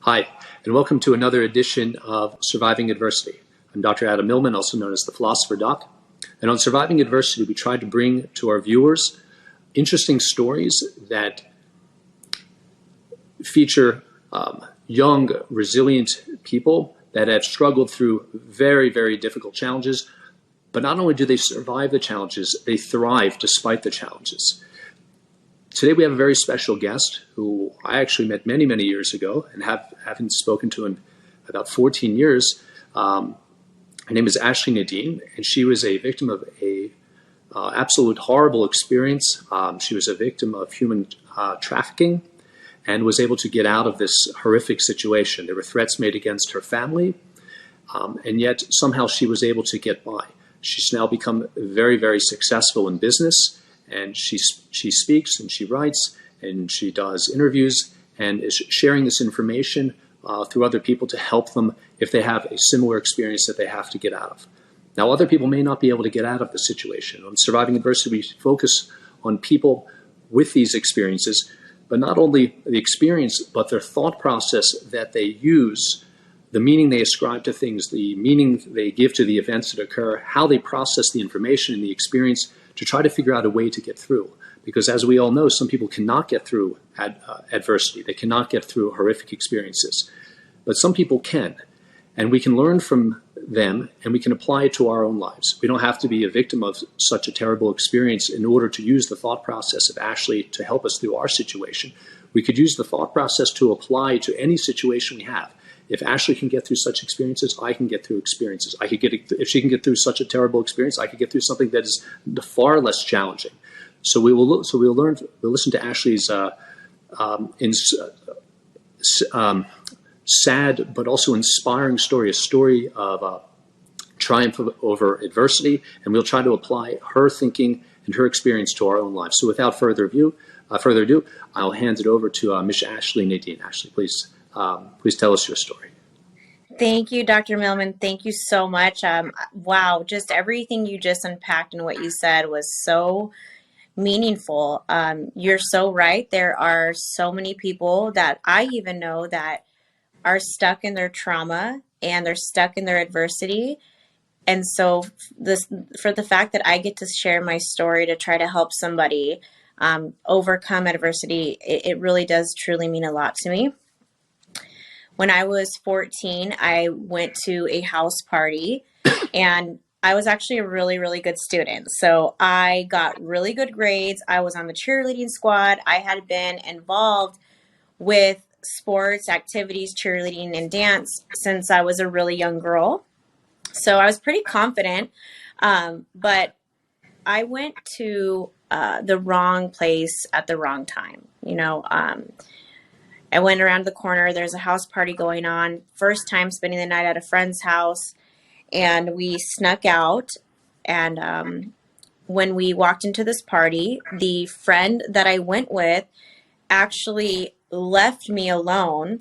Hi, and welcome to another edition of Surviving Adversity. I'm Dr. Adam Millman, also known as the PhilosopherDoc. And on Surviving Adversity, we try to bring to our viewers interesting stories that feature young, resilient people that have struggled through very, very difficult challenges. But not only do they survive the challenges, they thrive despite the challenges. Today we have a very special guest who I actually met many, many years ago and haven't spoken to in about 14 years. Her name is Ashley Nadine, and she was a victim of a absolute horrible experience. She was a victim of human trafficking and was able to get out of this horrific situation. There were threats made against her family, and yet somehow she was able to get by. She's now become very, very successful in business. And she speaks and she writes and she does interviews and is sharing this information through other people to help them if they have a similar experience that they have to get out of. Now, other people may not be able to get out of the situation. On Surviving Adversity, we focus on people with these experiences, but not only the experience, but their thought process that they use, the meaning they ascribe to things, the meaning they give to the events that occur, how they process the information and the experience to try to figure out a way to get through. Because as we all know, some people cannot get through adversity. They cannot get through horrific experiences. But some people can. And we can learn from them and we can apply it to our own lives. We don't have to be a victim of such a terrible experience in order to use the thought process of Ashley to help us through our situation. We could use the thought process to apply to any situation we have. If Ashley can get through such experiences, I can get through experiences. If she can get through such a terrible experience, I could get through something that is far less challenging. So we'll listen to Ashley's sad but also inspiring story, a story of triumph over adversity, and we'll try to apply her thinking and her experience to our own lives. So without further ado, I'll hand it over to Miss Ashley Nadine. Ashley, please tell us your story. Thank you, Dr. Millman. Thank you so much. Wow, just everything you just unpacked and what you said was so meaningful. You're so right. There are so many people that I even know that are stuck in their trauma and they're stuck in their adversity. And so for the fact that I get to share my story to try to help somebody overcome adversity, it really does truly mean a lot to me. When I was 14, I went to a house party and I was actually a really, really good student. So I got really good grades. I was on the cheerleading squad. I had been involved with sports, activities, cheerleading, and dance since I was a really young girl. So I was pretty confident, but I went to the wrong place at the wrong time. I went around the corner. There's a house party going on. First time spending the night at a friend's house. And we snuck out. And when we walked into this party, the friend that I went with actually left me alone.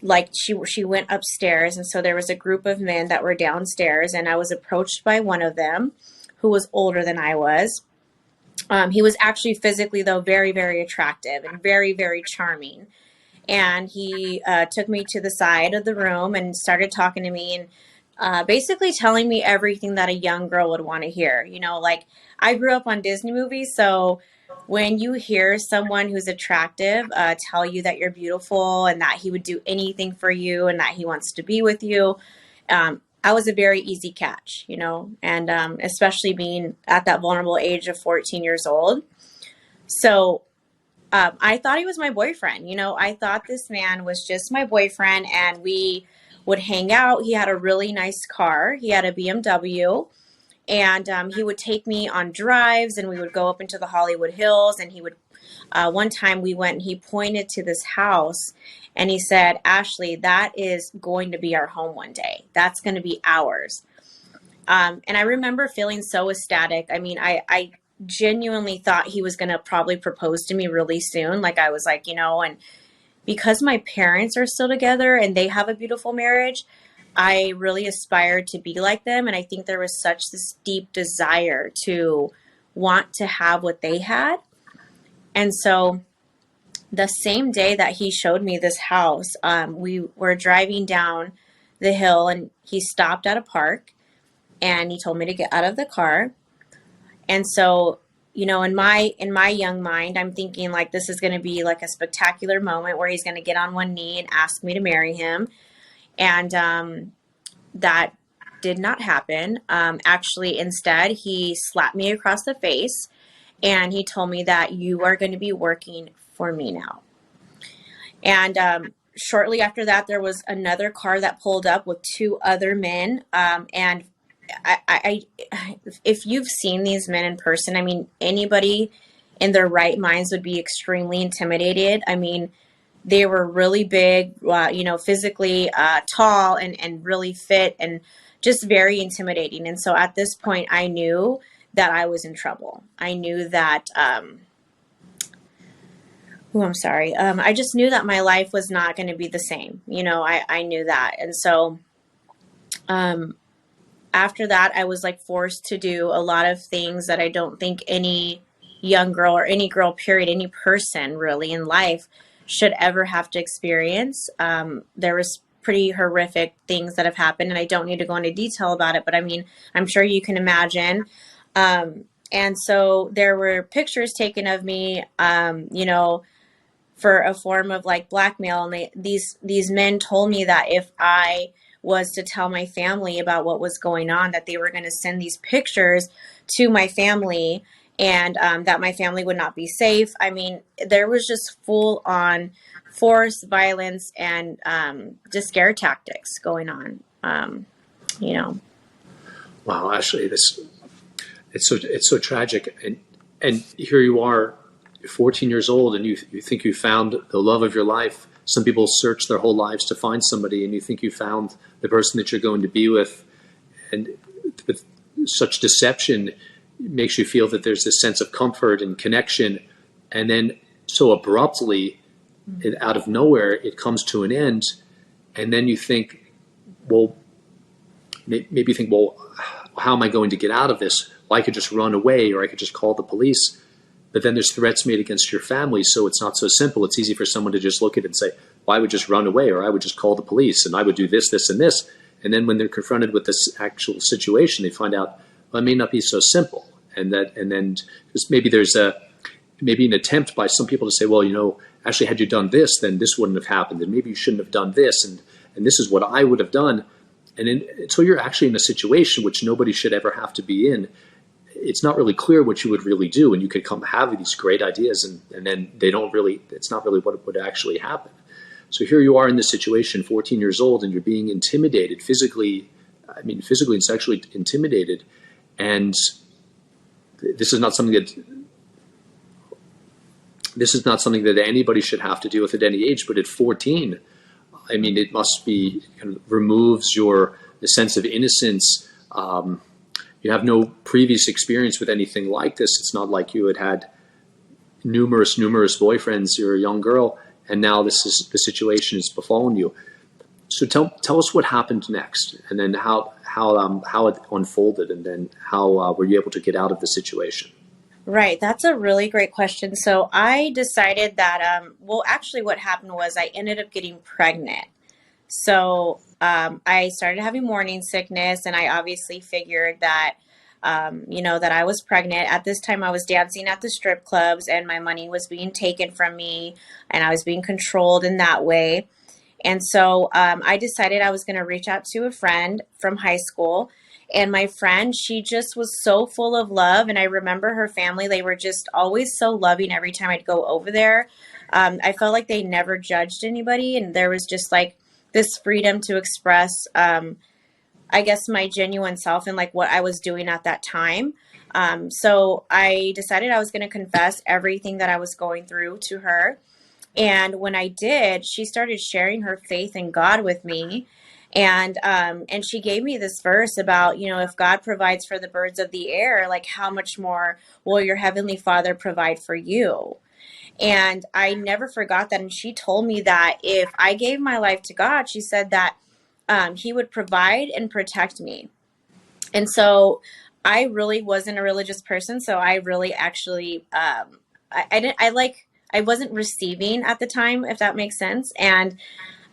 Like she went upstairs. And so there was a group of men that were downstairs. And I was approached by one of them who was older than I was. He was actually physically, though, very, very attractive and very, very charming. And he took me to the side of the room and started talking to me and basically telling me everything that a young girl would want to hear. Like I grew up on Disney movies. So when you hear someone who's attractive tell you that you're beautiful and that he would do anything for you and that he wants to be with you, I was a very easy catch, and especially being at that vulnerable age of 14 years old. So I thought he was my boyfriend. I thought this man was just my boyfriend and we would hang out. He had a really nice car. He had a BMW and he would take me on drives and we would go up into the Hollywood Hills and he would, one time we went and he pointed to this house and he said, Ashley, that is going to be our home one day. That's going to be ours. And I remember feeling so ecstatic. I mean, I genuinely thought he was going to probably propose to me really soon. Like I was like, and because my parents are still together and they have a beautiful marriage, I really aspired to be like them. And I think there was such this deep desire to want to have what they had. And so The same day that he showed me this house, we were driving down the hill and he stopped at a park and he told me to get out of the car. And so, in my young mind, I'm thinking like this is going to be like a spectacular moment where he's going to get on one knee and ask me to marry him. And that did not happen. Actually, instead, he slapped me across the face and he told me that you are going to be working for me now. And shortly after that, there was another car that pulled up with two other men. And if you've seen these men in person, I mean, anybody in their right minds would be extremely intimidated. I mean, they were really big, physically tall and really fit and just very intimidating. And so at this point, I knew that I was in trouble. I knew that, I'm sorry. I just knew that my life was not going to be the same. I knew that. And so after that, I was like forced to do a lot of things that I don't think any young girl or any girl, period, any person really in life should ever have to experience. There was pretty horrific things that have happened, and I don't need to go into detail about it, but I mean, I'm sure you can imagine. And so there were pictures taken of me, for a form of like blackmail. And these men told me that if I was to tell my family about what was going on, that they were going to send these pictures to my family and that my family would not be safe. I mean, there was just full on force, violence, and just scare tactics going on, Wow, actually, it's so tragic. And here you are, you're 14 years old, and you think you found the love of your life. Some people search their whole lives to find somebody, and you think you found the person that you're going to be with. And with such deception, it makes you feel that there's this sense of comfort and connection. And then so abruptly, out of nowhere, it comes to an end. And then you think, well, maybe you think, well, how am I going to get out of this? Well, I could just run away, or I could just call the police. But then there's threats made against your family, so it's not so simple. It's easy for someone to just look at it and say, well, I would just run away, or I would just call the police, and I would do this, this, and this. And then when they're confronted with this actual situation, they find out, well, it may not be so simple. And then maybe there's maybe an attempt by some people to say, well, actually, had you done this, then this wouldn't have happened, and maybe you shouldn't have done this, and this is what I would have done. And until you're actually in a situation which nobody should ever have to be in, it's not really clear what you would really do. And you could come have these great ideas, and then it's not really what would actually happen. So here you are in this situation, 14 years old, and you're being intimidated physically and sexually intimidated. And this is not something that anybody should have to deal with at any age, but at 14, I mean, it must be kind of removes the sense of innocence. You have no previous experience with anything like this. It's not like you had numerous boyfriends. You're a young girl, and now the situation has befallen you. So tell us what happened next, and then how it unfolded, and then how were you able to get out of the situation? Right. That's a really great question. So I decided that, actually what happened was I ended up getting pregnant. So I started having morning sickness, and I obviously figured that, that I was pregnant. At this time, I was dancing at the strip clubs, and my money was being taken from me, and I was being controlled in that way. And so I decided I was going to reach out to a friend from high school. And my friend, she just was so full of love. And I remember her family, they were just always so loving every time I'd go over there. I felt like they never judged anybody. And there was just like this freedom to express, I guess, my genuine self and like what I was doing at that time. So I decided I was going to confess everything that I was going through to her. And when I did, she started sharing her faith in God with me. And she gave me this verse about, if God provides for the birds of the air, like how much more will your heavenly Father provide for you? And I never forgot that. And she told me that if I gave my life to God, she said that he would provide and protect me. And so I really wasn't a religious person. So I really actually, I I wasn't receiving at the time, if that makes sense. And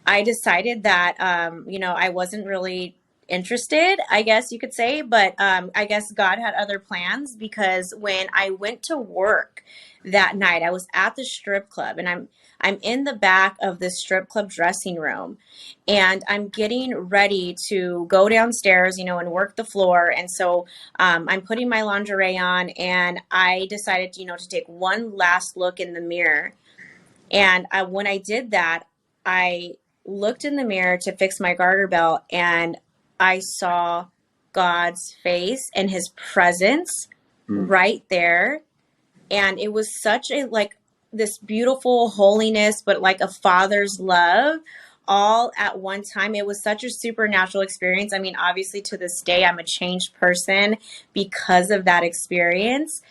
I decided that, I wasn't really interested, I guess you could say, but I guess God had other plans, because when I went to work that night, I was at the strip club, and I'm in the back of this strip club dressing room, and I'm getting ready to go downstairs, and work the floor. And so I'm putting my lingerie on, and I decided, to take one last look in the mirror. And when I did that, I looked in the mirror to fix my garter belt, and I saw God's face and his presence right there. And it was such a, like, this beautiful holiness, but like a father's love all at one time. It was such a supernatural experience. I mean, obviously to this day, I'm a changed person because of that experience.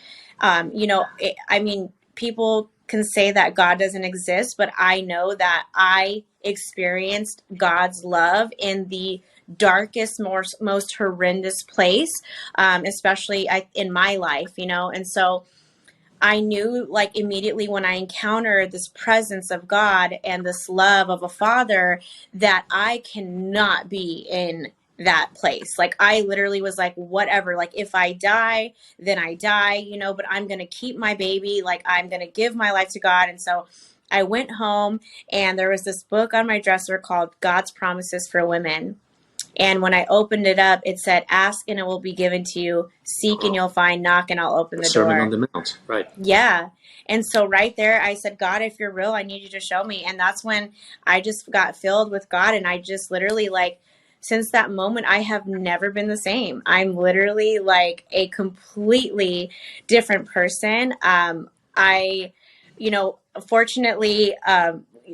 People can say that God doesn't exist, but I know that I experienced God's love in the darkest, most horrendous place, especially in my life, and so I knew, like, immediately when I encountered this presence of God and this love of a father, that I cannot be in that place. Like, I literally was like, whatever, like, if I die, then I die, but I'm going to keep my baby. Like, I'm going to give my life to God. And so I went home, and there was this book on my dresser called God's Promises for Women. And when I opened it up, it said, ask and it will be given to you. Seek and you'll find. Knock and I'll open the door. Sermon on the Mount, right. Yeah. And so right there, I said, God, if you're real, I need you to show me. And that's when I just got filled with God. And I just literally, like, since that moment, I have never been the same. I'm literally like a completely different person. Fortunately,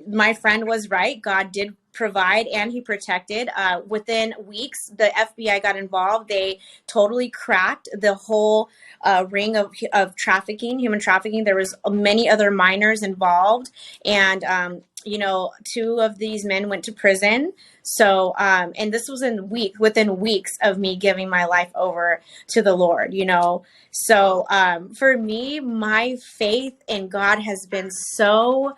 my friend was right. God did provide, and he protected. Within weeks, the FBI got involved. They totally cracked the whole ring of trafficking, human trafficking. There was many other minors involved, and two of these men went to prison. So, and this was within weeks of me giving my life over to the Lord, So, for me, my faith in God has been so,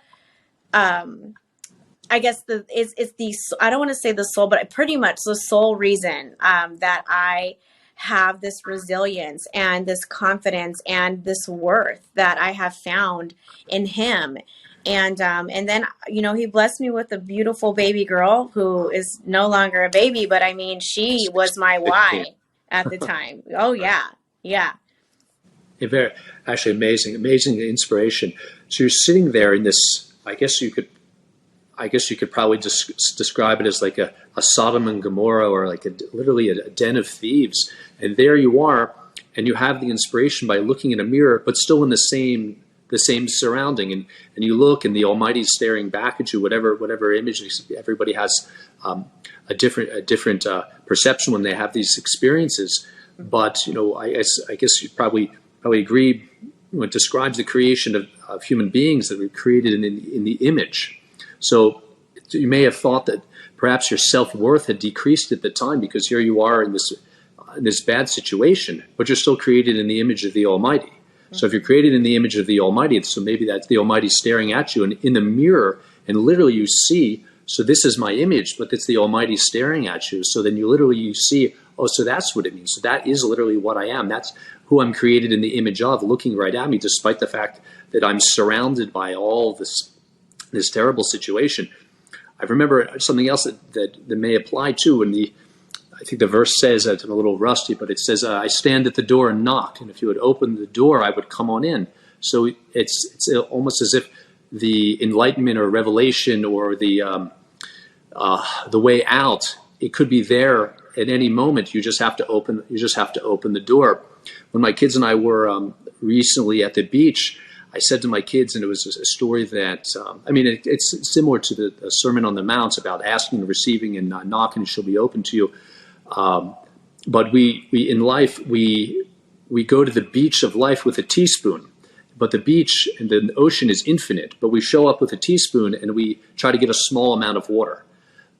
I guess I don't want to say the soul, but pretty much the sole reason that I have this resilience and this confidence and this worth that I have found in him. And then, he blessed me with a beautiful baby girl who is no longer a baby, but I mean, she was my why at the time. Oh yeah. Yeah. Very, actually amazing inspiration. So you're sitting there in this, I guess you could probably describe it as like a Sodom and Gomorrah, or like literally a den of thieves. And there you are, and you have the inspiration by looking in a mirror, but still in the same surrounding. And you look, and the Almighty's staring back at you, whatever image. Everybody has a different perception when they have these experiences. But, I guess you probably agree when it describes the creation of human beings that were created in the image. So you may have thought that perhaps your self-worth had decreased at the time, because here you are in this bad situation, but you're still created in the image of the Almighty. Mm-hmm. So if you're created in the image of the Almighty, so maybe that's the Almighty staring at you, and in the mirror, and literally you see, so this is my image, but it's the Almighty staring at you. So then you see, oh, so that's what it means. So that is literally what I am. That's who I'm created in the image of, looking right at me, despite the fact that I'm surrounded by all this terrible situation. I remember something else that may apply too. I think the verse says, it's a little rusty, but it says, I stand at the door and knock, and if you would open the door, I would come on in. So it's almost as if the enlightenment or revelation or the way out, it could be there at any moment. You just have to open the door. When my kids and I were recently at the beach, I said to my kids, and it was a story that, it's similar to the Sermon on the Mount about asking and receiving and knocking, and she'll be open to you. But we in life, we go to the beach of life with a teaspoon, but the beach and the ocean is infinite, but we show up with a teaspoon and we try to get a small amount of water.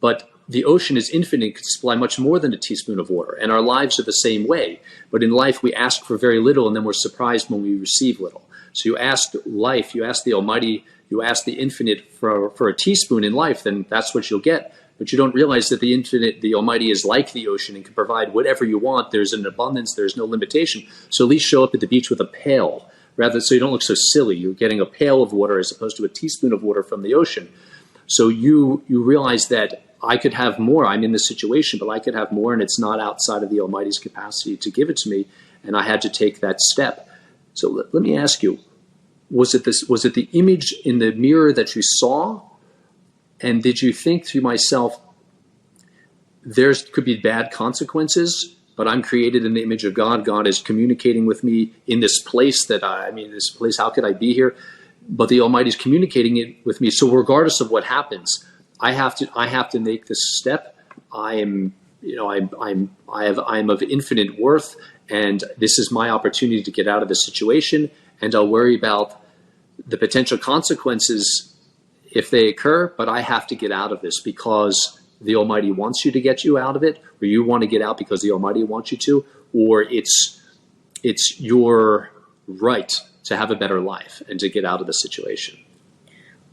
But the ocean is infinite, can supply much more than a teaspoon of water, and our lives are the same way. But in life, we ask for very little, and then we're surprised when we receive little. So you ask life, you ask the Almighty, you ask the infinite for a teaspoon in life, then that's what you'll get. But you don't realize that the infinite, the Almighty, is like the ocean and can provide whatever you want. There's an abundance, there's no limitation. So at least show up at the beach with a pail, rather, so you don't look so silly. You're getting a pail of water as opposed to a teaspoon of water from the ocean. So you realize that I could have more. I'm in this situation, but I could have more, and it's not outside of the Almighty's capacity to give it to me. And I had to take that step. So let me ask you, was it the image in the mirror that you saw? And did you think to myself, there could be bad consequences, but I'm created in the image of God. God is communicating with me in this place this place, how could I be here? But the Almighty is communicating it with me. So regardless of what happens, I have to make this step. I'm of infinite worth, and this is my opportunity to get out of the situation, and I'll worry about the potential consequences if they occur, but I have to get out of this because the Almighty wants you to get you out of it, or you want to get out because the Almighty wants you to, or it's your right to have a better life and to get out of the situation.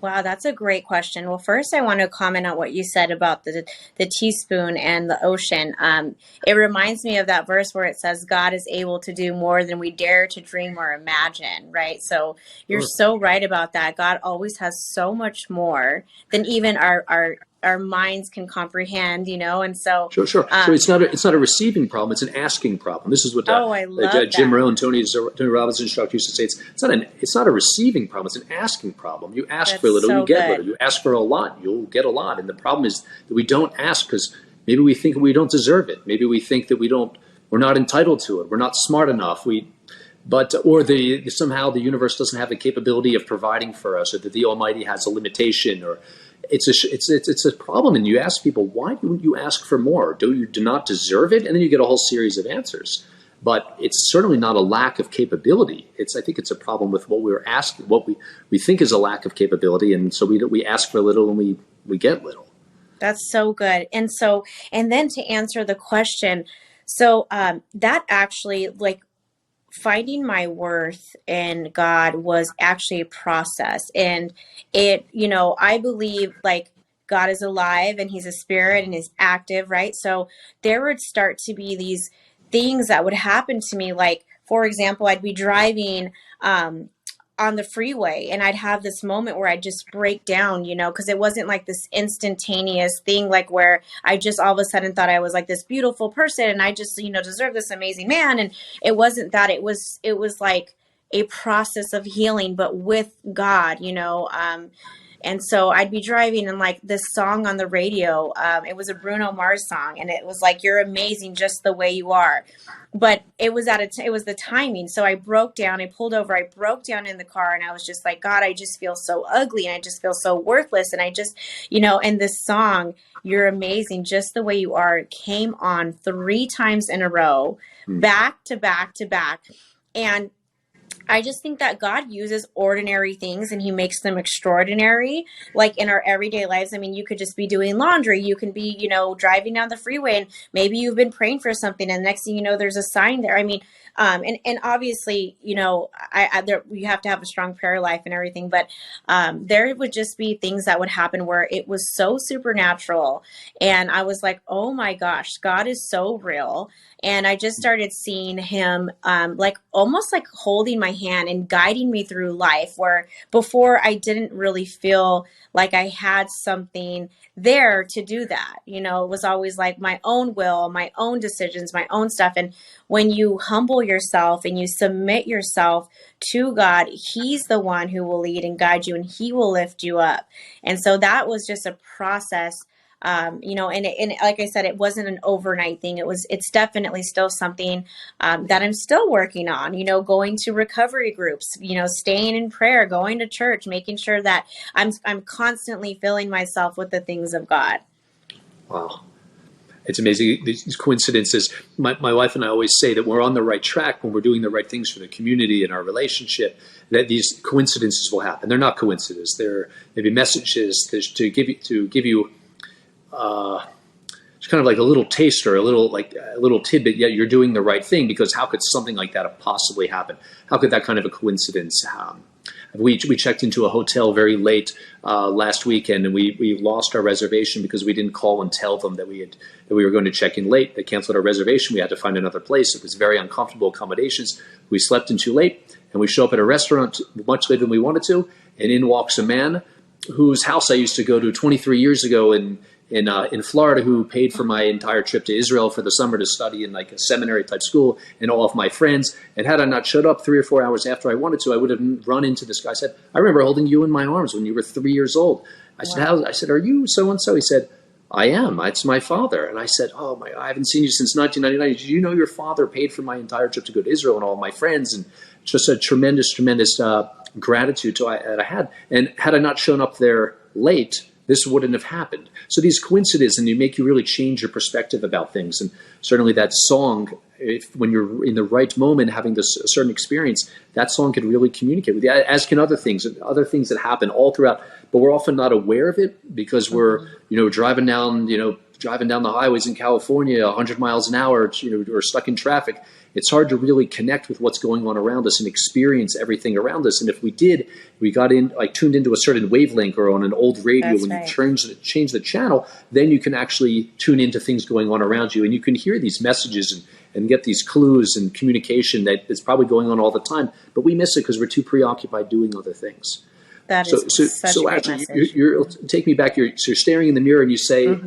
Wow, that's a great question. Well, first I want to comment on what you said about the teaspoon and the ocean. It reminds me of that verse where it says God is able to do more than we dare to dream or imagine, right? So you're so right about that. God always has so much more than even our minds can comprehend, and so sure. So it's not a receiving problem; it's an asking problem. This is what I love Jim Rohn, Tony Robbins' instructor used to say. It's not a receiving problem; it's an asking problem. You ask for a little, you get little. You ask for a lot, you'll get a lot. And the problem is that we don't ask because maybe we think we don't deserve it. Maybe we think that we're not entitled to it. We're not smart enough. Somehow the universe doesn't have the capability of providing for us, or that the Almighty has a limitation, or it's a problem. And you ask people, why don't you ask for more? Do you not deserve it? And then you get a whole series of answers. But it's certainly not a lack of capability. I think it's a problem with what we're asking, what we think is a lack of capability, and so we ask for little and we get little. That's so good. And then to answer the question, so that actually, like, finding my worth in God was actually a process. And I believe, like, God is alive and he's a spirit and is active, right? So there would start to be these things that would happen to me. Like, for example, I'd be driving on the freeway and I'd have this moment where I'd just break down, because it wasn't like this instantaneous thing, like where I just all of a sudden thought I was like this beautiful person and I just, deserve this amazing man. And it wasn't that. It was like a process of healing, but with God, and so I'd be driving and like this song on the radio, it was a Bruno Mars song, and it was like, "You're amazing just the way you are." But it was it was the timing. So I broke down, I pulled over, I broke down in the car, and I was just like, God, I just feel so ugly and I just feel so worthless. And I just, and this song, "You're amazing just the way you are," came on 3 times in a row, back to back to back. And I just think that God uses ordinary things and he makes them extraordinary, like in our everyday lives. I mean, you could just be doing laundry. You can be, driving down the freeway and maybe you've been praying for something and the next thing you know, there's a sign there. I mean, and obviously, you have to have a strong prayer life and everything, but there would just be things that would happen where it was so supernatural. And I was like, oh my gosh, God is so real. And I just started seeing him like almost like holding my hand and guiding me through life, where before I didn't really feel like I had something there to do that. It was always like my own will, my own decisions, my own stuff. And when you humble yourself and you submit yourself to God, he's the one who will lead and guide you and he will lift you up. And so that was just a process. And like I said, it wasn't an overnight thing. It's definitely still something that I'm still working on, going to recovery groups, staying in prayer, going to church, making sure that I'm constantly filling myself with the things of God. Wow. It's amazing, these coincidences. My wife and I always say that we're on the right track when we're doing the right things for the community and our relationship, that these coincidences will happen. They're not coincidences. They're maybe messages to give you it's kind of like a little taster, a little tidbit. Yet you're doing the right thing, because how could something like that have possibly happened? How could that kind of a coincidence? We checked into a hotel very late last weekend, and we lost our reservation because we didn't call and tell them that we were going to check in late. They canceled our reservation. We had to find another place. It was very uncomfortable accommodations. We slept in too late, and we show up at a restaurant much later than we wanted to, and in walks a man whose house I used to go to 23 years ago in Florida, who paid for my entire trip to Israel for the summer to study in like a seminary type school, and all of my friends. And had I not showed up 3 or 4 hours after I wanted to, I would have run into this guy. I said, I remember holding you in my arms when you were 3 years old. I said, I said, are you so-and-so? He said, I am. It's my father. And I said, oh my, I haven't seen you since 1999. Did you know your father paid for my entire trip to go to Israel and all of my friends? And just a tremendous gratitude that I had. And had I not shown up there late, this wouldn't have happened. So these coincidences, and you make you really change your perspective about things. And certainly that song, when you're in the right moment, having this certain experience, that song can really communicate with you, as can other things that happen all throughout. But we're often not aware of it because we're, driving down the highways in California 100 miles an hour, or stuck in traffic. It's hard to really connect with what's going on around us and experience everything around us. And if we did, we got tuned into a certain wavelength or on an old radio. That's when right. You change the channel, then you can actually tune into things going on around you, and you can hear these messages and get these clues and communication that is probably going on all the time. But we miss it because we're too preoccupied doing other things. That is such a great message. You're take me back. You're staring in the mirror and you say,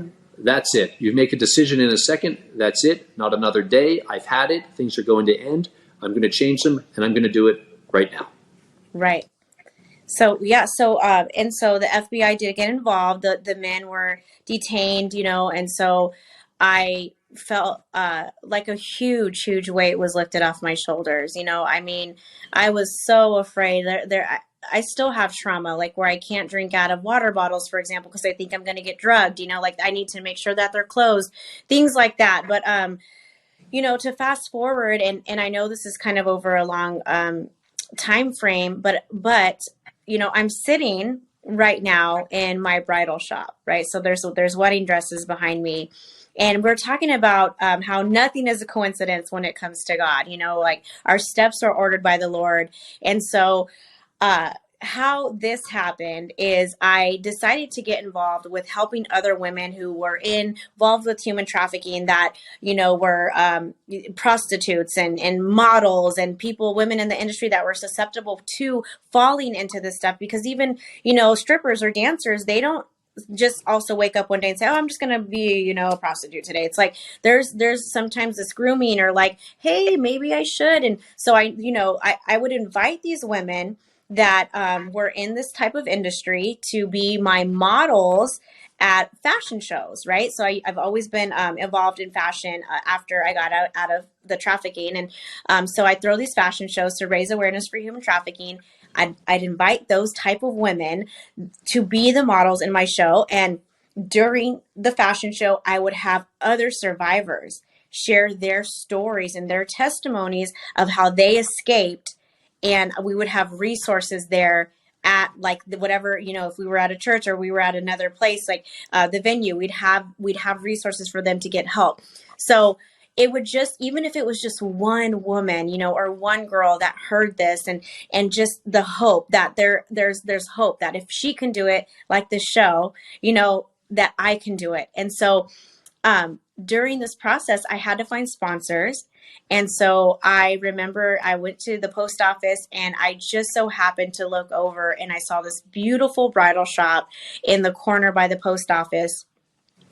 that's it. You make a decision in a second. That's it. Not another day. I've had it. Things are going to end. I'm going to change them, and I'm going to do it right now. Right. So, yeah. And so the FBI did get involved. The men were detained, and so I felt like a huge weight was lifted off my shoulders. I was so afraid. I still have trauma, like where I can't drink out of water bottles, for example, because I think I'm going to get drugged, like I need to make sure that they're closed, things like that. But, to fast forward, and I know this is kind of over a long time frame, but, I'm sitting right now in my bridal shop, right? So there's wedding dresses behind me. And we're talking about how nothing is a coincidence when it comes to God, like our steps are ordered by the Lord. And so, how this happened is I decided to get involved with helping other women who were involved with human trafficking that, were prostitutes and models and women in the industry that were susceptible to falling into this stuff. Because even, strippers or dancers, they don't just also wake up one day and say, oh, I'm just going to be, a prostitute today. It's like, there's sometimes this grooming or like, hey, maybe I should. And so I would invite these women that were in this type of industry to be my models at fashion shows, right? So I've always been involved in fashion after I got out of the trafficking. And so I throw these fashion shows to raise awareness for human trafficking. I'd invite those type of women to be the models in my show. And during the fashion show, I would have other survivors share their stories and their testimonies of how they escaped. And we would have resources there at like whatever, if we were at a church or we were at another place, like the venue, we'd have resources for them to get help. So it would just, even if it was just one woman, or one girl that heard this and just the hope that there's hope that if she can do it like this show, that I can do it. And so during this process, I had to find sponsors. And so I remember I went to the post office and I just so happened to look over and I saw this beautiful bridal shop in the corner by the post office.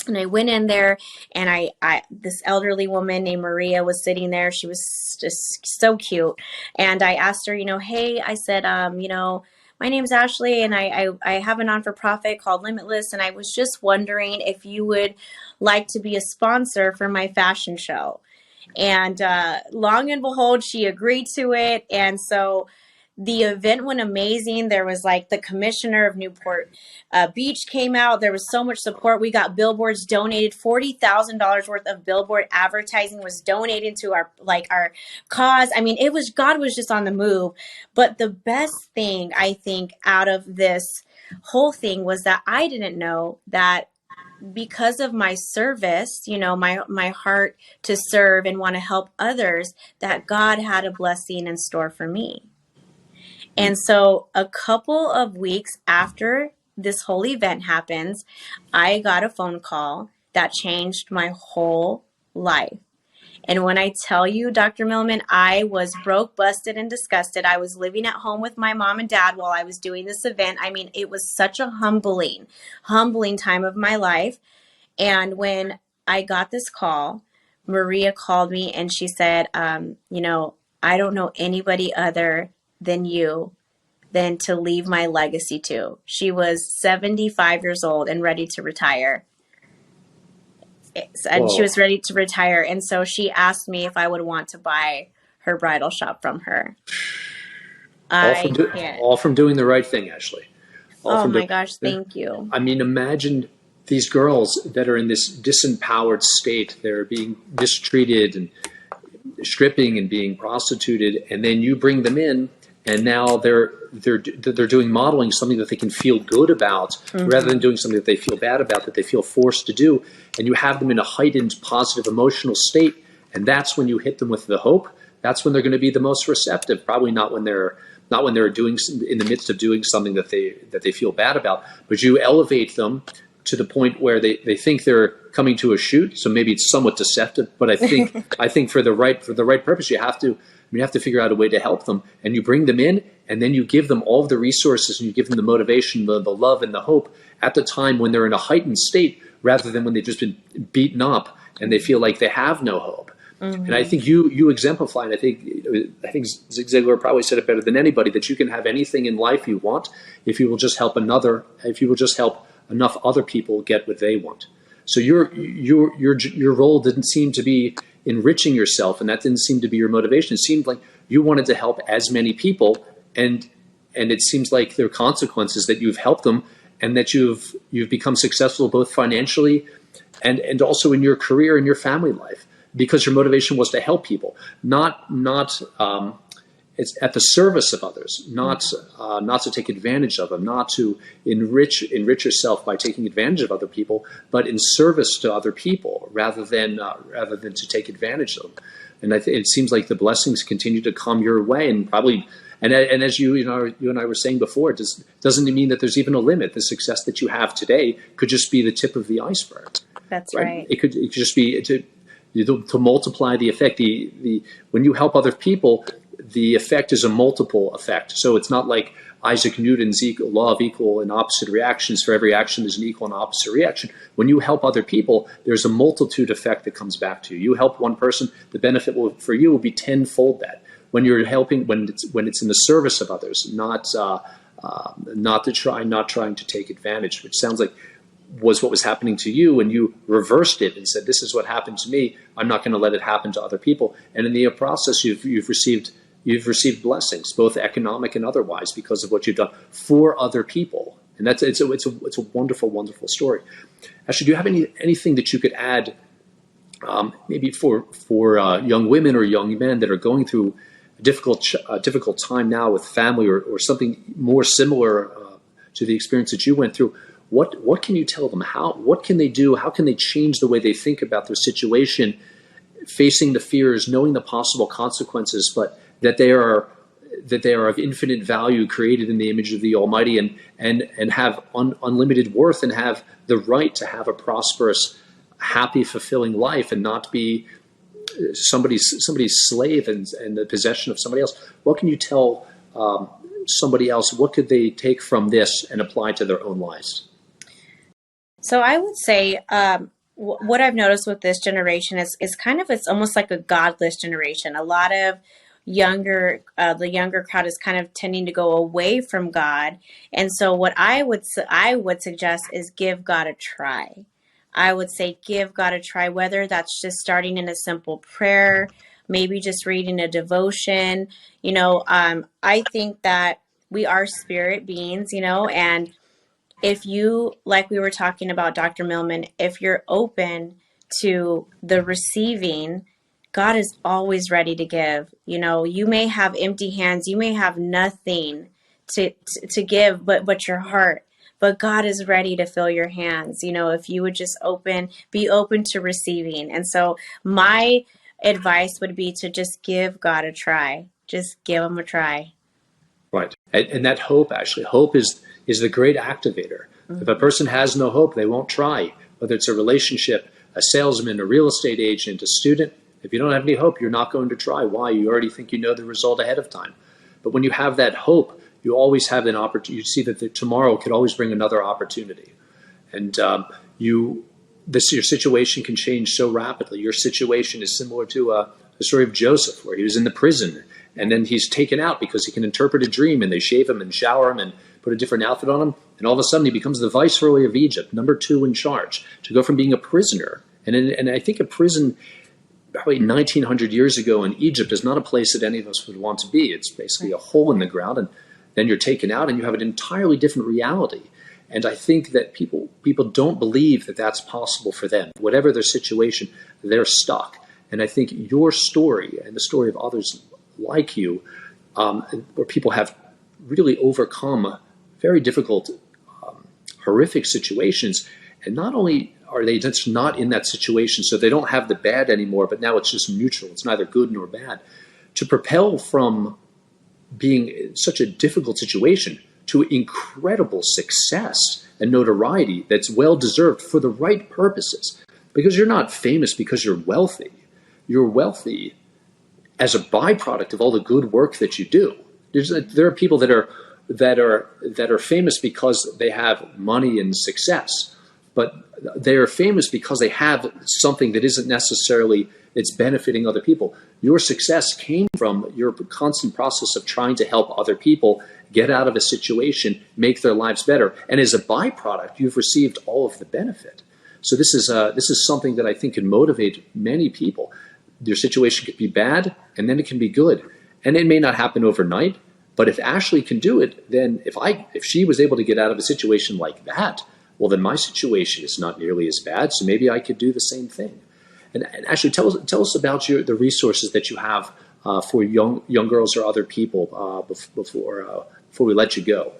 And I went in there and I this elderly woman named Maria was sitting there. She was just so cute. And I asked her, hey, I said, my name's Ashley and I have a non-for-profit called Limitless. And I was just wondering if you would like to be a sponsor for my fashion show. And long and behold, she agreed to it. And so the event went amazing. There was like the commissioner of Newport Beach came out. There was so much support. We got billboards donated. $40,000 worth of billboard advertising was donated to our cause. I mean, God was just on the move. But the best thing I think out of this whole thing was that I didn't know that because of my service, my heart to serve and want to help others, that God had a blessing in store for me. And so a couple of weeks after this whole event happens, I got a phone call that changed my whole life. And when I tell you, Dr. Millman, I was broke, busted, and disgusted. I was living at home with my mom and dad while I was doing this event. I mean, it was such a humbling time of my life. And when I got this call, Maria called me and she said, I don't know anybody other than you than to leave my legacy to. She was 75 years old and ready to retire. And Whoa. she was ready to retire. And so she asked me if I would want to buy her bridal shop from her. All from doing the right thing, Ashley. Oh my gosh, thank you. I mean, imagine these girls that are in this disempowered state. They're being mistreated and stripping and being prostituted, and then you bring them in, and now they're doing modeling something that they can feel good about, rather than doing something that they feel bad about, that they feel forced to do. And you have them in a heightened positive emotional state, and that's when you hit them with the hope. That's when they're going to be the most receptive. Probably not when they're doing in the midst of doing something that they feel bad about. But you elevate them to the point where they think they're coming to a shoot. So maybe it's somewhat deceptive, but I think for the right purpose, you have to figure out a way to help them, and you bring them in, and then you give them all of the resources, and you give them the motivation, the love, and the hope at the time when they're in a heightened state, rather than when they've just been beaten up and they feel like they have no hope. And I think you exemplify, and I think Zig Ziglar probably said it better than anybody, that you can have anything in life you want if you will just help enough other people get what they want. So your role didn't seem to be enriching yourself, and that didn't seem to be your motivation. It seemed like you wanted to help as many people, and it seems like there are consequences that you've helped them, and that you've become successful both financially and also in your career and your family life, because your motivation was to help people, not it's at the service of others, not to take advantage of them, not to enrich yourself by taking advantage of other people, but in service to other people, rather than to take advantage of them. And it seems like the blessings continue to come your way, and probably, and as you and I were saying before, it doesn't mean that there's even a limit. The success that you have today could just be the tip of the iceberg. That's right. It could just be to multiply the effect. When you help other people, the effect is a multiple effect. So it's not like Isaac Newton's law of equal and opposite reactions. For every action, there's an equal and opposite reaction. When you help other people, there's a multitude effect that comes back to you. You help one person, the benefit for you will be tenfold that. When you're helping, when it's in the service of others, not trying to take advantage, which sounds like was what was happening to you, and you reversed it and said, "This is what happened to me. I'm not going to let it happen to other people." And in the process, you've received blessings, both economic and otherwise, because of what you've done for other people. And it's a wonderful, wonderful story. Actually, do you have anything that you could add, maybe for young women or young men that are going through a difficult time now with family, or something more similar to the experience that you went through? What can you tell them? What can they do? How can they change the way they think about their situation, facing the fears, knowing the possible consequences, but that they are of infinite value, created in the image of the Almighty, and have unlimited worth, and have the right to have a prosperous, happy, fulfilling life, and not be somebody's slave and the possession of somebody else? What can you tell somebody else? What could they take from this and apply to their own lives? So I would say what I've noticed with this generation is it's almost like a godless generation. A lot of the younger crowd is kind of tending to go away from God. And so what I would suggest is give God a try. I would say give God a try, whether that's just starting in a simple prayer, maybe just reading a devotion. I think that we are spirit beings, and if you, like we were talking about, Dr. Millman, if you're open to the receiving, God is always ready to give. You may have empty hands, you may have nothing to give but your heart. but God is ready to fill your hands, if you would just be open to receiving. And so my advice would be to just give God a try. Just give him a try. Right. And that hope, actually, hope is the great activator. Mm-hmm. If a person has no hope, they won't try, whether it's a relationship, a salesman, a real estate agent, a student. If you don't have any hope, you're not going to try. Why? You already think you know the result ahead of time. But when you have that hope, you always have an opportunity. You see that tomorrow could always bring another opportunity. And your situation can change so rapidly. Your situation is similar to the story of Joseph, where he was in the prison, and then he's taken out because he can interpret a dream, and they shave him and shower him and put a different outfit on him. And all of a sudden he becomes the viceroy of Egypt, number 2 in charge, to go from being a prisoner. And I think a prison probably 1900 years ago in Egypt is not a place that any of us would want to be. It's basically a hole in the ground, and then you're taken out and you have an entirely different reality. And I think that people don't believe that that's possible for them. Whatever their situation, they're stuck. And I think your story and the story of others like you, where people have really overcome very difficult, horrific situations, and not only are they just not in that situation, so they don't have the bad anymore, but now it's just neutral. It's neither good nor bad. To propel from being in such a difficult situation to incredible success and notoriety that's well-deserved for the right purposes. Because you're not famous because you're wealthy. You're wealthy as a byproduct of all the good work that you do. There are people that are famous because they have money and success, but they are famous because they have something that isn't necessarily it's benefiting other people. Your success came from your constant process of trying to help other people get out of a situation, make their lives better, and as a byproduct, you've received all of the benefit. So this is something that I think can motivate many people. Your situation could be bad, and then it can be good, and it may not happen overnight. But if Ashley can do it, then if she was able to get out of a situation like that, well, then my situation is not nearly as bad. So maybe I could do the same thing. And Ashley, tell us about the resources that you have for young girls or other people before we let you go.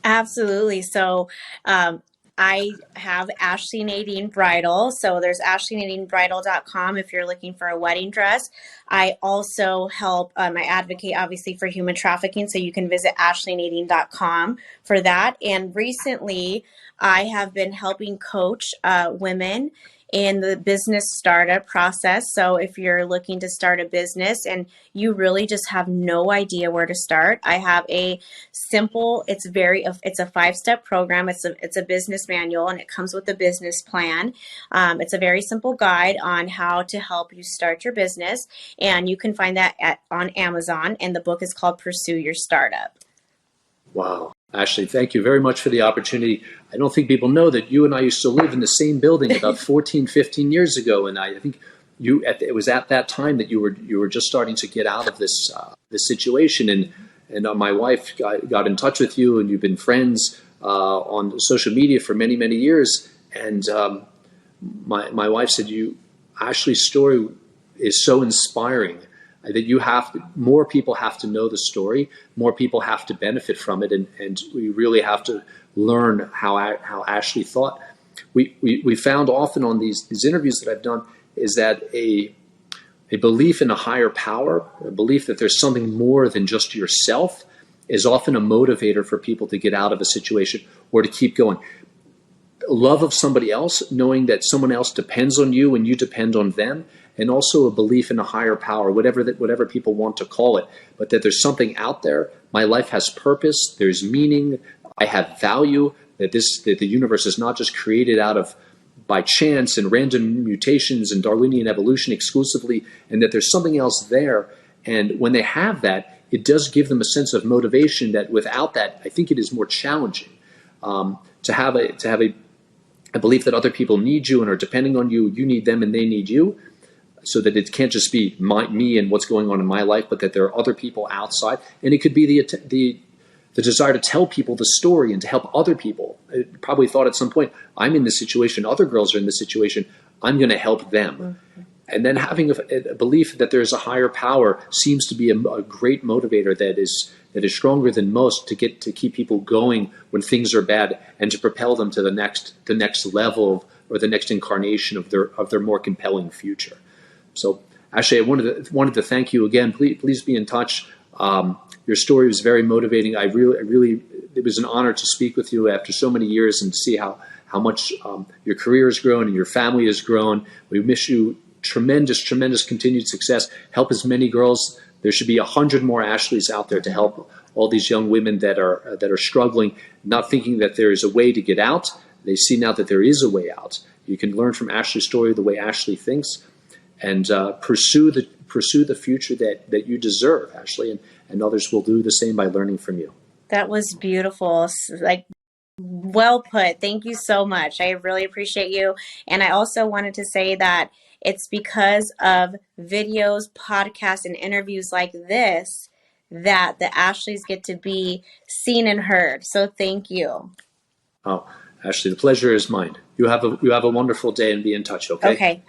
Absolutely. So I have Ashley Nadine Bridal. So there's AshleyNadineBridal.com if you're looking for a wedding dress. I also help, I advocate obviously for human trafficking. So you can visit AshleyNadine.com for that. And recently I have been helping coach women in the business startup process. So if you're looking to start a business and you really just have no idea where to start, I have a simple, it's a 5-step program. It's a business manual, and it comes with a business plan. It's a very simple guide on how to help you start your business, and you can find that on Amazon, and the book is called Pursue Your Startup. Wow. Ashley, thank you very much for the opportunity. I don't think people know that you and I used to live in the same building about 14, 15 years ago. And I think it was at that time that you were just starting to get out of this situation. And my wife got in touch with you, and you've been friends on social media for many, many years. And my wife said, Ashley's story is so inspiring that more people have to know the story, more people have to benefit from it, and we really have to learn how Ashley thought. We found often on these interviews that I've done is that a belief in a higher power, a belief that there's something more than just yourself, is often a motivator for people to get out of a situation or to keep going. Love of somebody else, knowing that someone else depends on you and you depend on them, and also a belief in a higher power, whatever people want to call it, but that there's something out there. My life has purpose. There's meaning. I have value. That the universe is not just created by chance and random mutations and Darwinian evolution exclusively, and that there's something else there. And when they have that, it does give them a sense of motivation that without that, I think it is more challenging to have a belief that other people need you and are depending on you. You need them and they need you. So that it can't just be me and what's going on in my life, but that there are other people outside. And it could be the desire to tell people the story and to help other people. I probably thought at some point, I'm in this situation, other girls are in this situation, I'm going to help them. Mm-hmm. And then having a belief that there's a higher power seems to be a great motivator that that is stronger than most to keep people going when things are bad and to propel them to the next level or the next incarnation of their more compelling future. So Ashley, I wanted to thank you again. Please be in touch. Your story was very motivating. I really, it was an honor to speak with you after so many years and see how much your career has grown and your family has grown. We wish you tremendous continued success. Help as many girls. There should be 100 more Ashleys out there to help all these young women that are struggling, not thinking that there is a way to get out. They see now that there is a way out. You can learn from Ashley's story the way Ashley thinks, and pursue the future that you deserve, Ashley, and others will do the same by learning from you. That was beautiful. Like, well put. Thank you so much. I really appreciate you. And I also wanted to say that it's because of videos, podcasts, and interviews like this that the Ashleys get to be seen and heard. So thank you. Oh, Ashley, the pleasure is mine. You have a wonderful day and be in touch, okay? Okay.